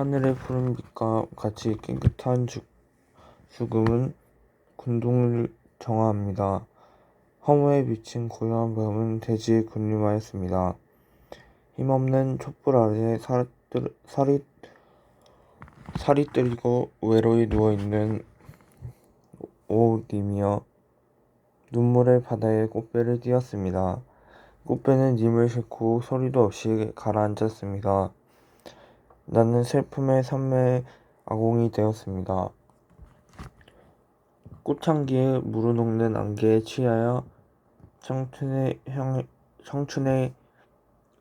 하늘의 푸른 빛과 같이 깨끗한 죽음은 군동을 정화합니다. 허무에 비친 고요한 밤은 대지에 군림하였습니다. 힘없는 촛불 아래 살이 떨리고 외로이 누워있는 오님이여 눈물의 바다에 꽃배를 띄었습니다. 꽃배는 님을 싣고 소리도 없이 가라앉았습니다. 나는 슬픔의 산매의 아공이 되었습니다. 꽃향기에 무르녹는 안개에 취하여 청춘의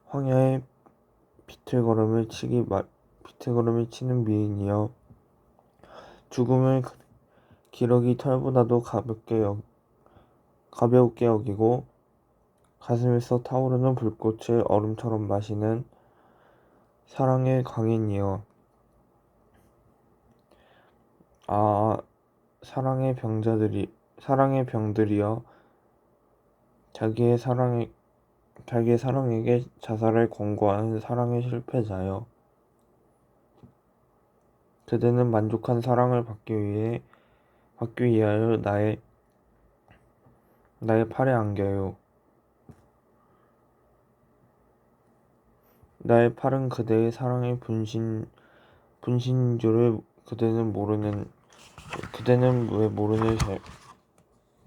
황야에 비틀걸음을 치는 미인이여 죽음을 기러기 털보다도 가볍게 여기고 가슴에서 타오르는 불꽃을 얼음처럼 마시는 사랑의 광인이여 사랑의 병들이여 자기의 사랑에게 자살을 권고하는 사랑의 실패자여 그대는 만족한 사랑을 받기 위하여 나의 팔에 안겨요. 나의 팔은 그대의 사랑의 분신인 줄을 그대는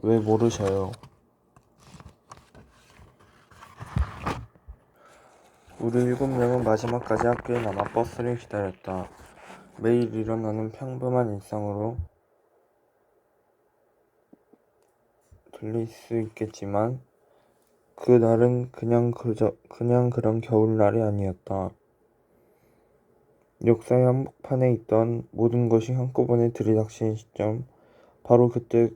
왜 모르셔요? 우리 7명은 마지막까지 학교에 남아 버스를 기다렸다. 매일 일어나는 평범한 일상으로 들릴 수 있겠지만 그날은 그냥 그런 겨울날이 아니었다. 역사의 한복판에 있던 모든 것이 한꺼번에 들이닥친 시점, 바로 그때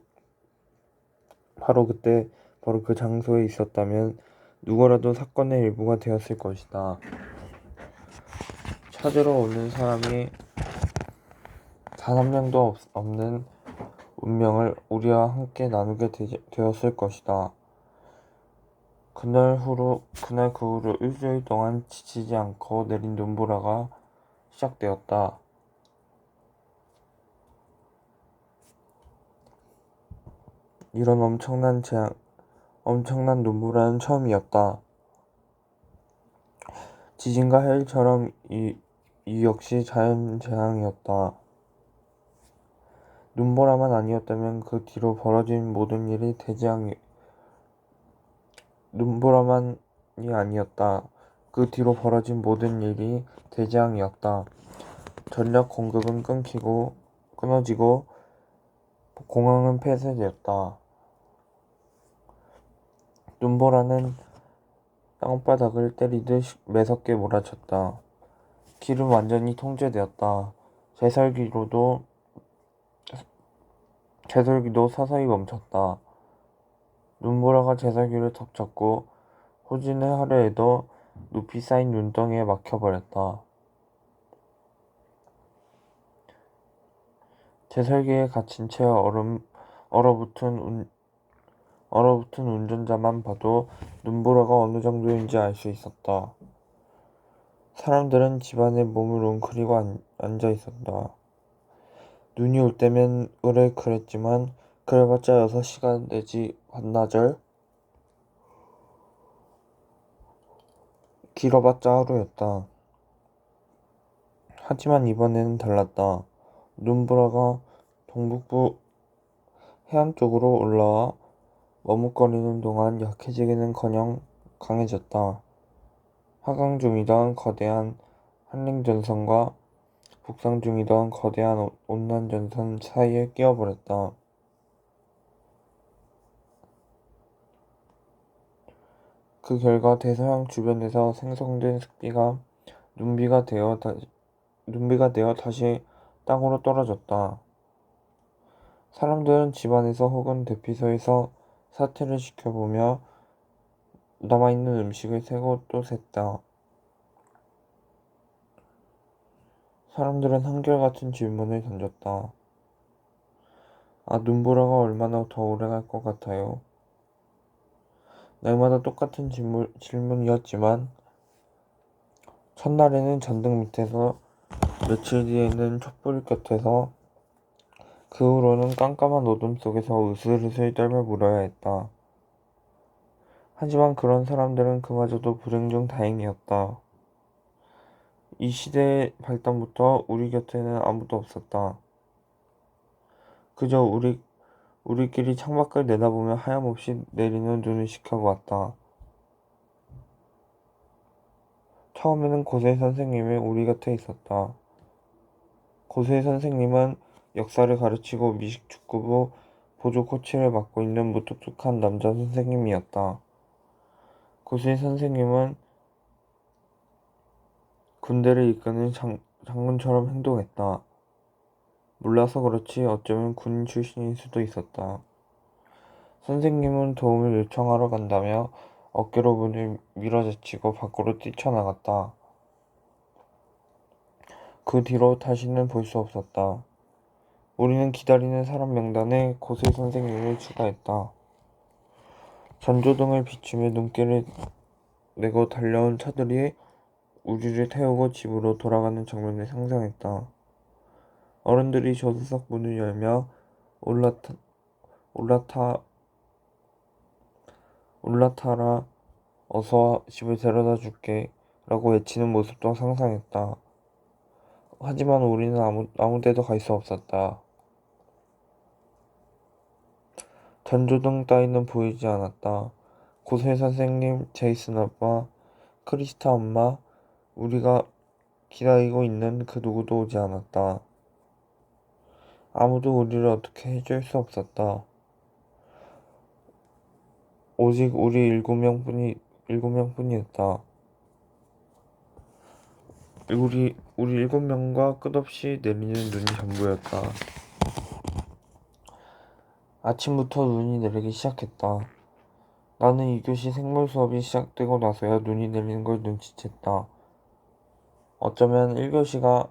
바로 그 장소에 있었다면 누구라도 사건의 일부가 되었을 것이다. 찾으러 오는 사람이 단 한 명도 없는 운명을 우리와 함께 나누게 되었을 것이다. 그날 그 후로 일주일 동안 지치지 않고 내린 눈보라가 시작되었다. 이런 엄청난 눈보라는 처음이었다. 지진과 하일처럼 이 역시 자연재앙이었다. 눈보라만 아니었다면 그 뒤로 벌어진 모든 일이 대재앙이었다. 전력 공급은 끊어지고 공항은 폐쇄되었다. 눈보라는 땅바닥을 때리듯 매섭게 몰아쳤다. 길은 완전히 통제되었다. 제설기도 서서히 멈췄다. 눈보라가 제설기를 덮쳤고 호진의 하루에도 높이 쌓인 눈덩이에 막혀버렸다. 제설기에 갇힌 채 얼어붙은 운전자만 봐도 눈보라가 어느 정도인지 알 수 있었다. 사람들은 집안에 몸을 웅크리고 앉아 있었다. 눈이 올 때면 그랬지만 그래봤자 6시간 내지 반나절, 길어봤자 하루였다. 하지만 이번에는 달랐다. 눈보라가 동북부 해안 쪽으로 올라와 머뭇거리는 동안 약해지기는커녕 강해졌다. 하강 중이던 거대한 한랭전선과 북상 중이던 거대한 온난전선 사이에 끼어버렸다. 그 결과 대서양 주변에서 생성된 습기가 눈비가 되어 다시 땅으로 떨어졌다. 사람들은 집안에서 혹은 대피소에서 사태를 지켜보며 남아있는 음식을 세고 또 셌다. 사람들은 한결같은 질문을 던졌다. 눈보라가 얼마나 더 오래 갈 것 같아요? 날마다 똑같은 질문이었지만 첫날에는 전등 밑에서 며칠 뒤에는 촛불 곁에서 그 후로는 깜깜한 어둠 속에서 으슬으슬 떨며 물어야 했다. 하지만 그런 사람들은 그마저도 불행 중 다행이었다. 이 시대의 발단부터 우리 곁에는 아무도 없었다. 그저 우리끼리 창밖을 내다보며 하염없이 내리는 눈을 지켜보았다. 처음에는 고세 선생님이 우리 곁에 있었다. 고세 선생님은 역사를 가르치고 미식축구부 보조 코치를 맡고 있는 무뚝뚝한 남자 선생님이었다. 고세 선생님은 군대를 이끄는 장군처럼 행동했다. 몰라서 그렇지 어쩌면 군인 출신일 수도 있었다. 선생님은 도움을 요청하러 간다며 어깨로 문을 밀어제치고 밖으로 뛰쳐나갔다. 그 뒤로 다시는 볼 수 없었다. 우리는 기다리는 사람 명단에 고세 선생님을 추가했다. 전조등을 비추며 눈길을 내고 달려온 차들이 우리를 태우고 집으로 돌아가는 장면을 상상했다. 어른들이 조수석 문을 열며 올라타라 어서 집에 데려다 줄게 라고 외치는 모습도 상상했다. 하지만 우리는 아무 데도 갈 수 없었다. 전조등 따위는 보이지 않았다. 고세 선생님, 제이슨 아빠, 크리스타 엄마, 우리가 기다리고 있는 그 누구도 오지 않았다. 아무도 우리를 어떻게 해줄 수 없었다. 오직 우리 일곱 명뿐이었다. 우리 일곱 명과 끝없이 내리는 눈이 전부였다. 아침부터 눈이 내리기 시작했다. 나는 2교시 생물 수업이 시작되고 나서야 눈이 내리는 걸 눈치챘다. 어쩌면 1교시가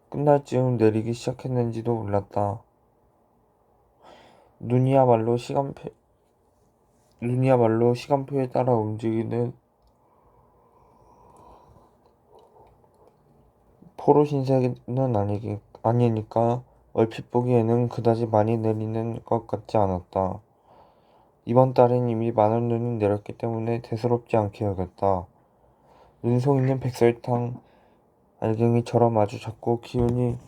끝날 즈음 내리기 시작했는지도 몰랐다. 눈이야말로 시간표에 따라 움직이는 포로 신세는 아니니까 얼핏 보기에는 그다지 많이 내리는 것 같지 않았다. 이번 달엔 이미 많은 눈이 내렸기 때문에 대수롭지 않게 여겼다. 눈송이는 백설탕 알갱이처럼 아주 작고 기운이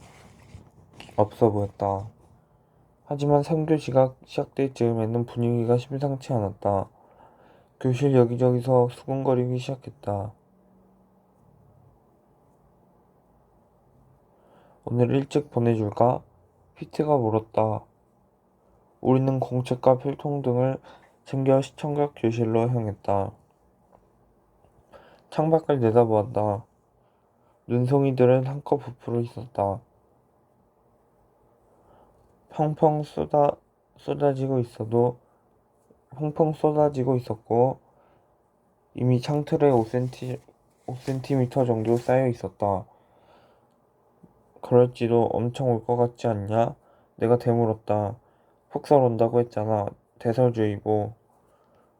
없어 보였다. 하지만 3교시가 시작될 즈음에는 분위기가 심상치 않았다. 교실 여기저기서 수군거리기 시작했다. 오늘 일찍 보내줄까? 피트가 물었다. 우리는 공책과 필통 등을 챙겨 시청각 교실로 향했다. 창밖을 내다보았다. 눈송이들은 한껏 부풀어 있었다. 펑펑 쏟아지고 있었고 이미 창틀에 5cm 정도 쌓여 있었다. 그럴지도 엄청 올 것 같지 않냐? 내가 되물었다. 폭설 온다고 했잖아. 대설주의보.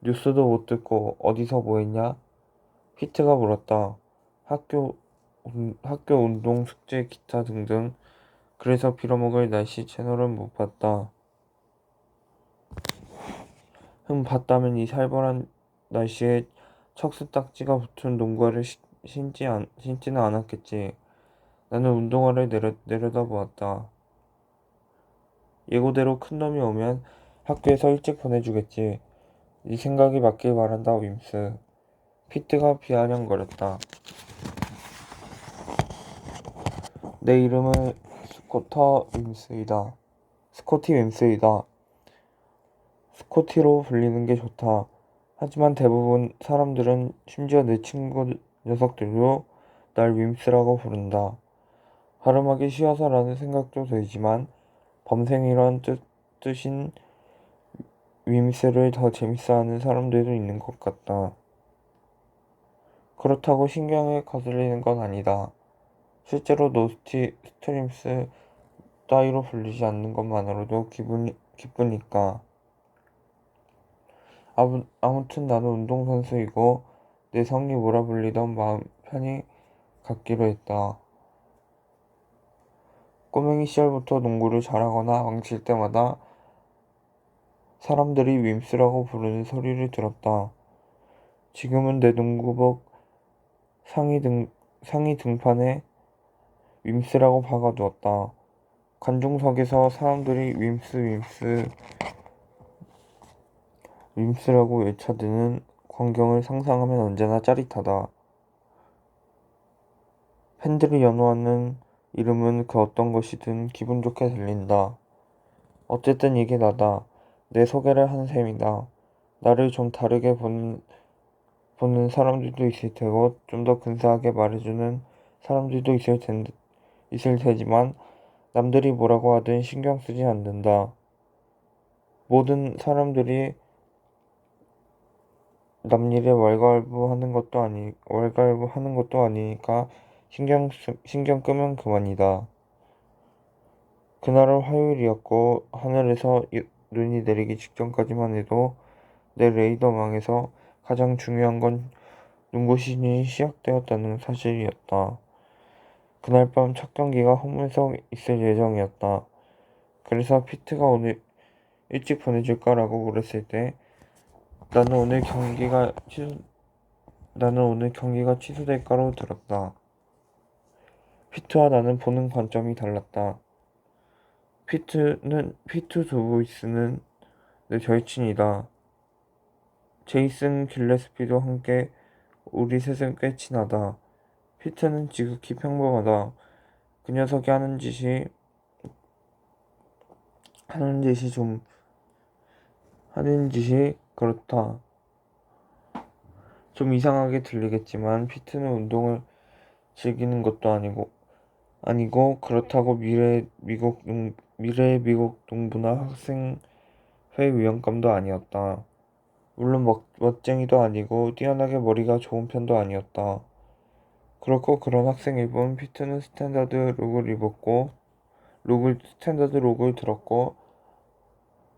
뉴스도 못 듣고 어디서 뭐 했냐? 피트가 물었다. 학교 운동, 숙제, 기타 등등. 그래서 빌어먹을 날씨 채널은 못 봤다. 봤다면 이 살벌한 날씨에 척수딱지가 붙은 농구화를 신지는 않았겠지. 나는 운동화를 내려다보았다. 예고대로 큰 놈이 오면 학교에서 일찍 보내주겠지. 네 생각이 맞길 바란다, 윈스. 피트가 비아냥거렸다. 내 이름은 스코티 윈스이다. 스코티로 불리는 게 좋다. 하지만 대부분 사람들은 심지어 내 친구 녀석들도 날 윈스라고 부른다. 발음하기 쉬워서라는 생각도 들지만 범생이란 뜻인 윈스를 더 재밌어하는 사람들도 있는 것 같다. 그렇다고 신경을 거슬리는 건 아니다. 실제로 노스티 스트림스 따위로 불리지 않는 것만으로도 기쁘니까. 아무튼 나는 운동선수이고 내 성이 몰아불리던 마음 편히 갖기로 했다. 꼬맹이 시절부터 농구를 잘하거나 망칠 때마다 사람들이 윈스라고 부르는 소리를 들었다. 지금은 내 농구복 상의 등판에 윈스라고 박아두었다. 관중석에서 사람들이 윈스라고 외쳐드는 광경을 상상하면 언제나 짜릿하다. 팬들이 연호하는 이름은 그 어떤 것이든 기분 좋게 들린다. 어쨌든 이게 나다. 내 소개를 한 셈이다. 나를 좀 다르게 보는 사람들도 있을 테고 좀 더 근사하게 말해주는 사람들도 있을 테지만 남들이 뭐라고 하든 신경 쓰지 않는다. 모든 사람들이 남 일에 왈가왈부하는 것도 아니니까 신경 끄면 그만이다. 그날은 화요일이었고 하늘에서 눈이 내리기 직전까지만 해도 내 레이더망에서 가장 중요한 건 농구 시즌이 시작되었다는 사실이었다. 그날 밤 첫 경기가 홈에서 있을 예정이었다. 그래서 피트가 오늘 일찍 보내줄까라고 물었을 때 나는 오늘 경기가 취소될 거로 들었다. 피트와 나는 보는 관점이 달랐다. 피트 두보이스는 내 절친이다. 제이슨 길레스피도 함께 우리 셋은 꽤 친하다. 피트는 지극히 평범하다. 그 녀석이 하는 짓이 그렇다. 좀 이상하게 들리겠지만 피트는 운동을 즐기는 것도 아니고 그렇다고 미래의 미국 농부나 학생회 위원감도 아니었다. 물론 멋쟁이도 아니고 뛰어나게 머리가 좋은 편도 아니었다. 그렇고 그런 학생일 뿐 피트는 스탠다드 룩을 들었고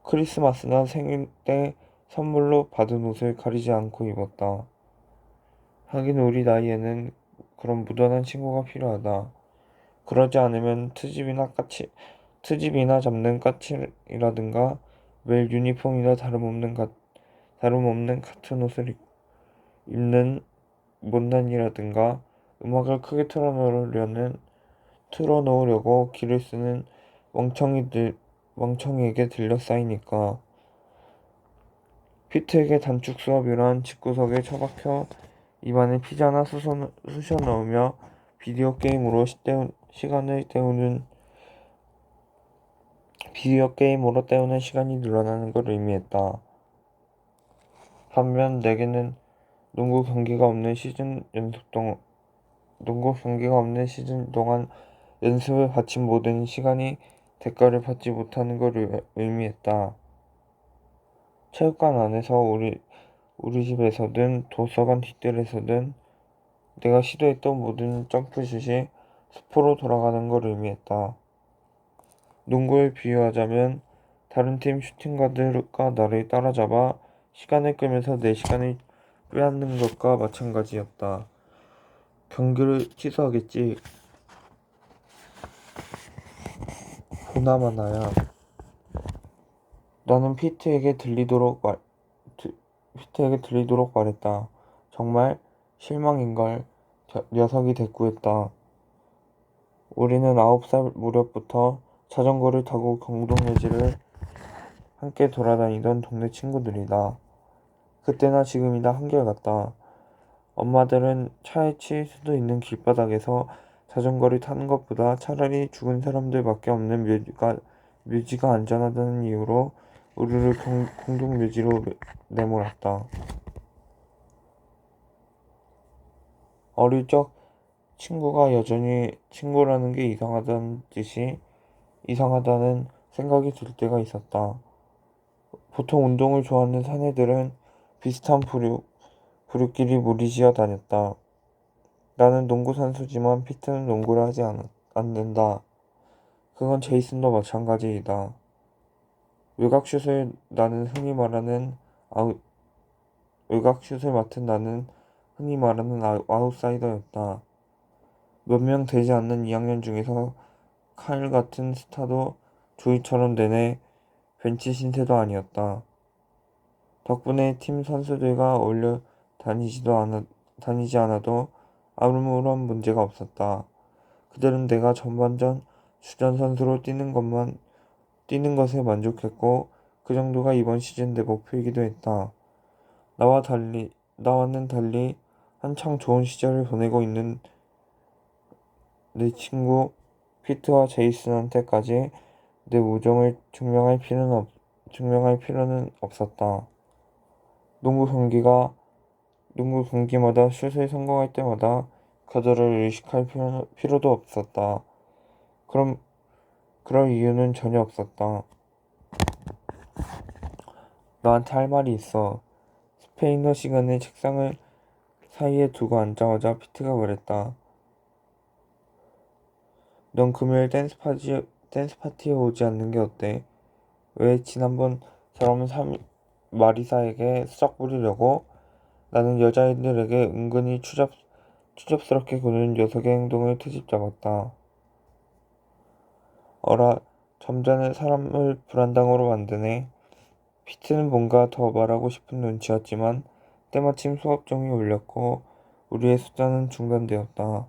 크리스마스나 생일 때 선물로 받은 옷을 가리지 않고 입었다. 하긴 우리 나이에는 그런 무던한 친구가 필요하다. 그러지 않으면 트집이나 잡는 까칠이라든가 매일 유니폼이나 다름없는 같은 옷을 입는 못난이라든가 음악을 크게 틀어놓으려고 기를 쓰는 멍청이에게 들려 쌓이니까. 피트에게 단축 수업이란 집구석에 처박혀 입안에 피자나 쑤셔 넣으며 비디오 게임으로 시간이 늘어나는 걸 의미했다. 반면 내게는 농구 경기가 없는 시즌 동안 연습을 바친 모든 시간이 대가를 받지 못하는 걸 의미했다. 체육관 안에서 우리 집에서든 도서관 뒷뜰에서든 내가 시도했던 모든 점프슛이 수포로 돌아가는 걸 의미했다. 농구를 비유하자면 다른 팀 슈팅가드가 나를 따라잡아 시간을 끌면서 내 시간을 빼앗는 것과 마찬가지였다. 경기를 취소하겠지. 보나마나야. 나는 피트에게 들리도록 말했다. 정말 실망인걸. 녀석이 대꾸했다. 우리는 9살 무렵부터 자전거를 타고 공동묘지를 함께 돌아다니던 동네 친구들이다. 그때나 지금이나 한결같다. 엄마들은 차에 치일 수도 있는 길바닥에서 자전거를 타는 것보다 차라리 죽은 사람들밖에 없는 묘지가 안전하다는 이유로 우리를 공동묘지로 내몰았다. 어릴 적 친구가 여전히 친구라는 게 이상하다는 생각이 들 때가 있었다. 보통 운동을 좋아하는 사내들은 비슷한 부류끼리 무리지어 다녔다. 나는 농구 선수지만 피트는 농구를 하지 않는다. 그건 제이슨도 마찬가지이다. 외곽슛을 맡은 나는 흔히 말하는 아웃사이더였다. 몇 명 되지 않는 2학년 중에서 카일 같은 스타도 조이처럼 내내 벤치 신세도 아니었다. 덕분에 팀 선수들과 어울려 다니지 않아도 아무런 문제가 없었다. 그들은 내가 전반전 주전 선수로 뛰는 것에 만족했고 그 정도가 이번 시즌 내 목표이기도 했다. 나와는 달리 한창 좋은 시절을 보내고 있는 내 친구 피트와 제이슨한테까지 내 우정을 증명할 필요는 없었다. 농구 경기마다 슛을 성공할 때마다 그들을 의식할 필요도 없었다. 그럴 이유는 전혀 없었다. 너한테 할 말이 있어. 스페인어 시간에 책상을 사이에 두고 앉자마자 피트가 말했다. 넌 금요일 댄스 파티에 오지 않는 게 어때? 왜 지난번처럼 마리사에게 수작 부리려고? 나는 여자애들에게 은근히 추접스럽게 구는 녀석의 행동을 트집잡았다. 어라, 점잖은 사람을 불안당으로 만드네. 피트는 뭔가 더 말하고 싶은 눈치였지만 때마침 수업종이 울렸고 우리의 수다는 중단되었다.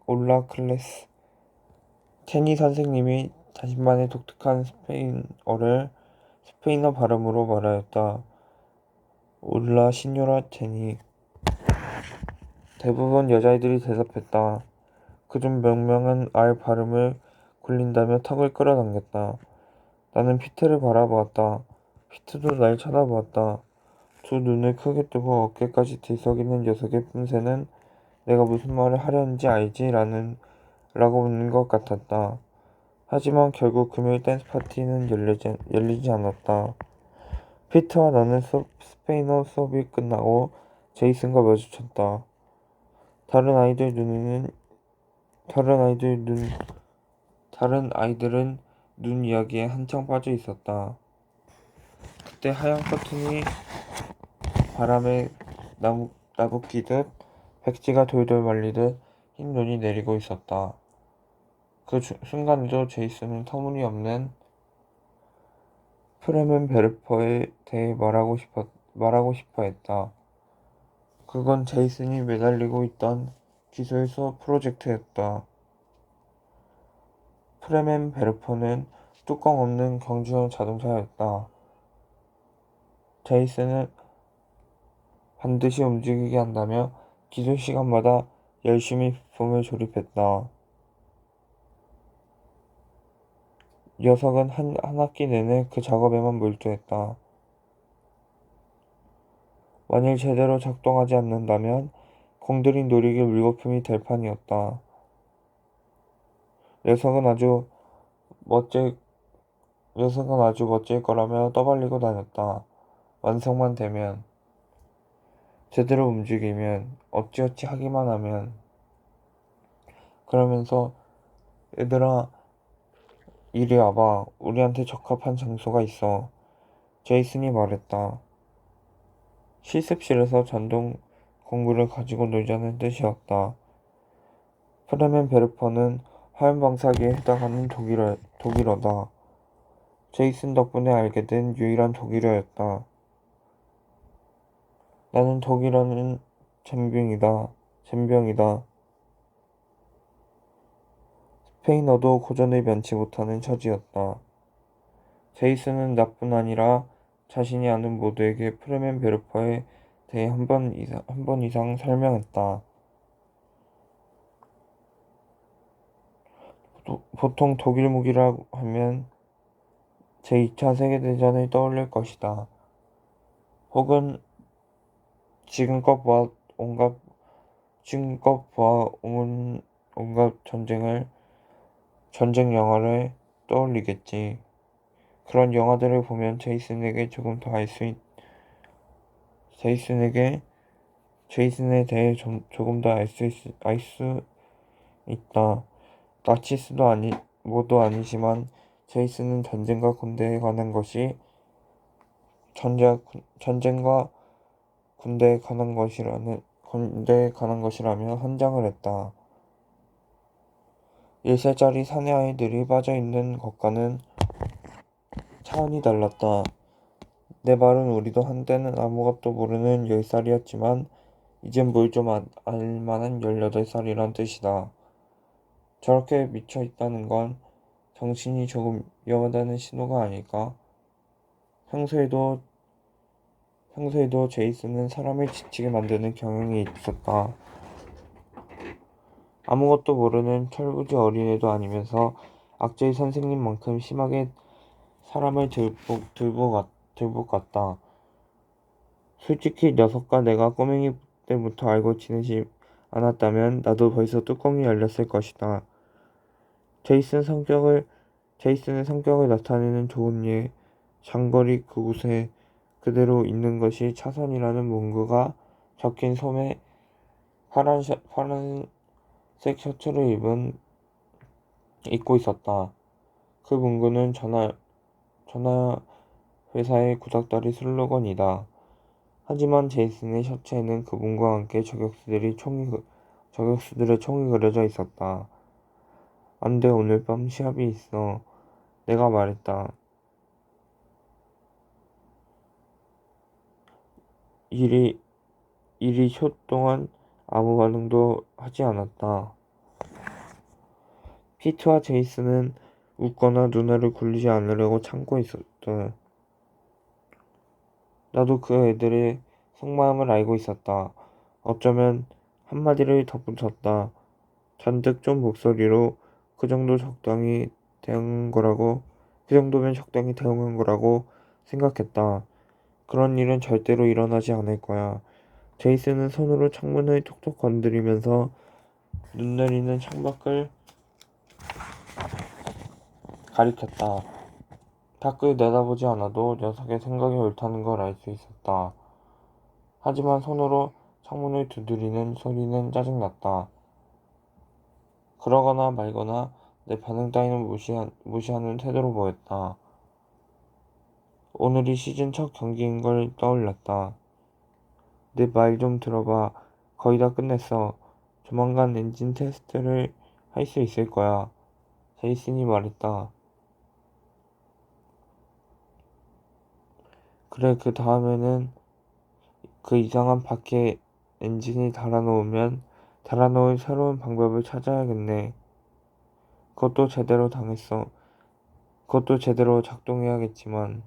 올라 클래스. 체니 선생님이 자신만의 독특한 스페인어 발음으로 말하였다. 올라 시뇨라 체니. 대부분 여자애들이 대답했다. 그중 몇 명은 R 발음을 굴린다며 턱을 끌어당겼다. 나는 피트를 바라보았다. 피트도 날 쳐다보았다. 두 눈을 크게 뜨고 어깨까지 들썩이는 녀석의 낌새는 내가 무슨 말을 하려는지 알지? 라고 묻는 것 같았다. 하지만 결국 금요일 댄스 파티는 열리지 않았다. 피트와 나는 스페인어 수업이 끝나고 제이슨과 마주쳤다. 다른 아이들은 눈 이야기에 한창 빠져 있었다. 그때 하얀 커튼이 바람에 나부끼듯 백지가 돌돌 말리듯 흰 눈이 내리고 있었다. 그 순간에도 제이슨은 터무니없는 프레멘 베르퍼에 대해 말하고 싶어 했다. 그건 제이슨이 매달리고 있던 기술 수업 프로젝트였다. 프레멘 베르퍼는 뚜껑 없는 경주용 자동차였다. 제이슨은 반드시 움직이게 한다며 기술 시간마다 열심히 부품을 조립했다. 녀석은 한 학기 내내 그 작업에만 몰두했다. 만일 제대로 작동하지 않는다면 공들인 놀이기 물거품이 될 판이었다. 녀석은 아주 멋질 거라며 떠벌리고 다녔다. 완성만 되면, 제대로 움직이면, 어찌어찌 하기만 하면. 그러면서 얘들아, 이리 와봐. 우리한테 적합한 장소가 있어. 제이슨이 말했다. 실습실에서 전동 공구를 가지고 놀자는 뜻이었다. 프레멘 베르퍼는 화염방사기에 해당하는 독일어다. 제이슨 덕분에 알게 된 유일한 독일어였다. 나는 독일어는 젬병이다. 스페인어도 고전을 면치 못하는 처지였다. 제이슨은 나뿐 아니라 자신이 아는 모두에게 프레멘 베르퍼에 대해 한 번 이상 설명했다. 보통 독일 무기라고 하면 제2차 세계대전을 떠올릴 것이다. 혹은 지금껏 보아 온갖 전쟁 영화를 떠올리겠지. 그런 영화들을 보면 제이슨에 대해 조금 더 알 수 있다. 모두 아니지만 제이슨은 전쟁과 군대에 관한 것이라며 헌장을 했다. 10살짜리 사내 아이들이 빠져있는 것과는 차원이 달랐다. 내 말은 우리도 한때는 아무것도 모르는 10살이었지만 이젠 뭘 좀 알만한 18살이란 뜻이다. 저렇게 미쳐 있다는 건 정신이 조금 위험하다는 신호가 아닐까? 평소에도 제이슨은 사람을 지치게 만드는 경향이 있었다. 아무것도 모르는 철부지 어린애도 아니면서 악질 선생님만큼 심하게 사람을 들볶았다. 솔직히 녀석과 내가 꼬맹이 때부터 알고 지내지 않았다면 나도 벌써 뚜껑이 열렸을 것이다. 제이슨의 성격을 나타내는 좋은 예, 장거리 그곳에 그대로 있는 것이 차선이라는 문구가 적힌 소매 파란색 셔츠를 입고 있었다. 그 문구는 전화 회사의 구닥다리 슬로건이다. 하지만 제이슨의 셔츠에는 그 문구와 함께 저격수들의 총이 그려져 있었다. 안 돼, 오늘 밤 시합이 있어. 내가 말했다. 일이 쇼 동안 아무 반응도 하지 않았다. 피트와 제이슨은 웃거나 눈알을 굴리지 않으려고 참고 있었다. 나도 그 애들의 속마음을 알고 있었다. 어쩌면 한마디를 덧붙였다. 잔뜩 좀 목소리로 그 정도면 적당히 대응한 거라고 생각했다. 그런 일은 절대로 일어나지 않을 거야. 제이슨은 손으로 창문을 톡톡 건드리면서 눈 내리는 창밖을 가리켰다. 밖을 내다보지 않아도 녀석의 생각이 옳다는 걸 알 수 있었다. 하지만 손으로 창문을 두드리는 소리는 짜증났다. 그러거나 말거나 내 반응 따위는 무시하는 태도로 보였다. 오늘이 시즌 첫 경기인 걸 떠올렸다. 내 말 좀 들어봐. 거의 다 끝냈어. 조만간 엔진 테스트를 할 수 있을 거야. 제이슨이 말했다. 그래, 그 다음에는 그 이상한 밖에 엔진이 달아놓을 새로운 방법을 찾아야겠네. 그것도 제대로 작동해야겠지만.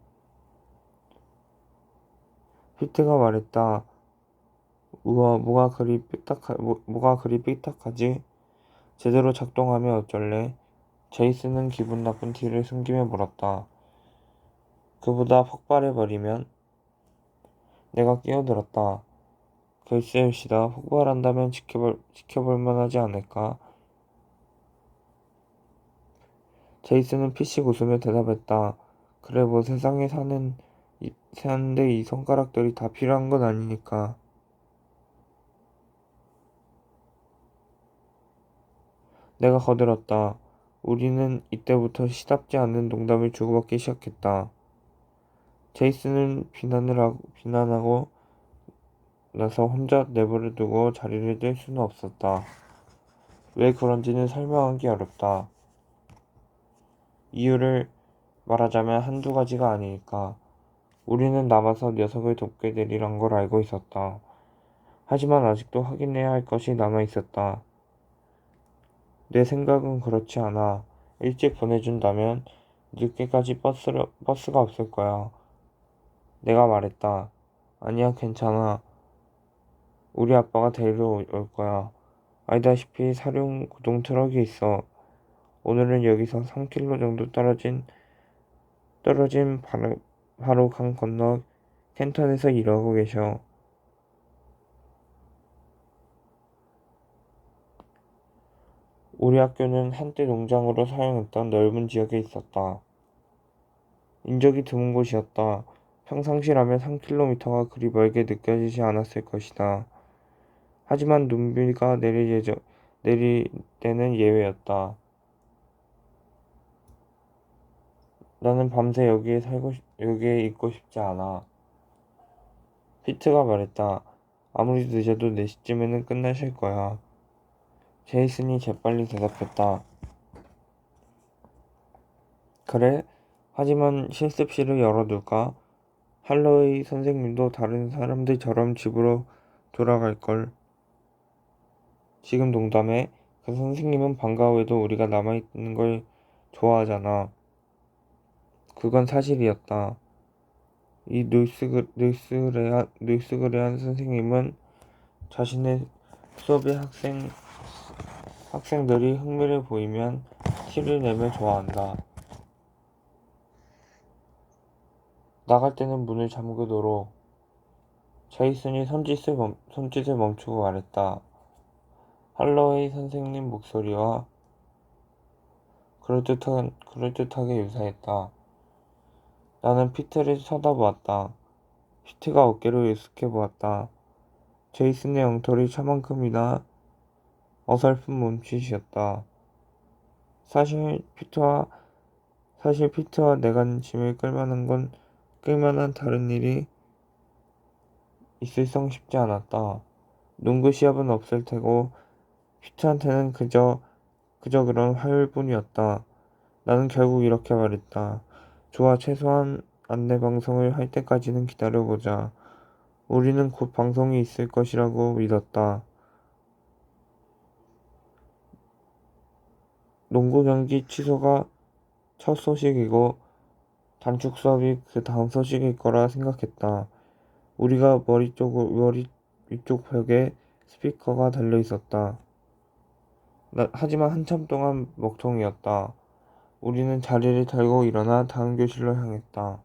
피트가 말했다. 우와, 뭐가 그리 삐딱하지? 제대로 작동하면 어쩔래? 제이슨은 기분 나쁜 티를 숨기며 물었다. 그보다 폭발해버리면? 내가 끼어들었다. 글쎄요시다. 폭발한다면 지켜볼 만하지 않을까? 제이슨은 피식 웃으며 대답했다. 그래, 뭐 세상에 사는데 이 손가락들이 다 필요한 건 아니니까. 내가 거들었다. 우리는 이때부터 시답지 않는 농담을 주고받기 시작했다. 제이슨은 비난하고 나서 혼자 내버려 두고 자리를 뗄 수는 없었다. 왜 그런지는 설명하기 어렵다. 이유를 말하자면 한두 가지가 아니니까. 우리는 남아서 녀석을 돕게 되리란 걸 알고 있었다. 하지만 아직도 확인해야 할 것이 남아 있었다. 내 생각은 그렇지 않아. 일찍 보내준다면 늦게까지 버스가 없을 거야. 내가 말했다. 아니야, 괜찮아. 우리 아빠가 데리러 올 거야. 알다시피 사륜 구동 트럭이 있어. 오늘은 여기서 3km 정도 떨어진 바로 강 건너 켄턴에서 일하고 계셔. 우리 학교는 한때 농장으로 사용했던 넓은 지역에 있었다. 인적이 드문 곳이었다. 평상시라면 3km가 그리 멀게 느껴지지 않았을 것이다. 하지만 눈비가 내릴 때는 예외였다. 나는 밤새 여기에 있고 싶지 않아. 피트가 말했다. 아무리 늦어도 4시쯤에는 끝나실 거야. 제이슨이 재빨리 대답했다. 그래? 하지만 실습실을 열어둘까? 할로웨이 선생님도 다른 사람들처럼 집으로 돌아갈걸. 지금 농담해. 그 선생님은 방과 후에도 우리가 남아있는 걸 좋아하잖아. 그건 사실이었다. 이 늘스그레한 선생님은 자신의 수업에 학생들이 흥미를 보이면 티를 내며 좋아한다. 나갈 때는 문을 잠그도록. 제이슨이 손짓을 멈추고 말했다. 할로웨이 선생님 목소리와 그럴듯하게 유사했다. 나는 피트를 쳐다보았다. 피트가 어깨를 으쓱해 보았다. 제이슨의 엉터리 차만큼이나 어설픈 몸짓이었다. 사실 피트와 내가 짐을 끌만한 다른 일이 있을성 싶지 않았다. 농구 시합은 없을 테고 피트한테는 그저 그런 화요일뿐이었다. 나는 결국 이렇게 말했다. 좋아, 최소한 안내방송을 할 때까지는 기다려보자. 우리는 곧 방송이 있을 것이라고 믿었다. 농구 경기 취소가 첫 소식이고 단축 수업이 그 다음 소식일 거라 생각했다. 우리가 머리 위쪽 벽에 스피커가 달려 있었다. 하지만 한참 동안 먹통이었다. 우리는 자리를 달고 일어나 다음 교실로 향했다.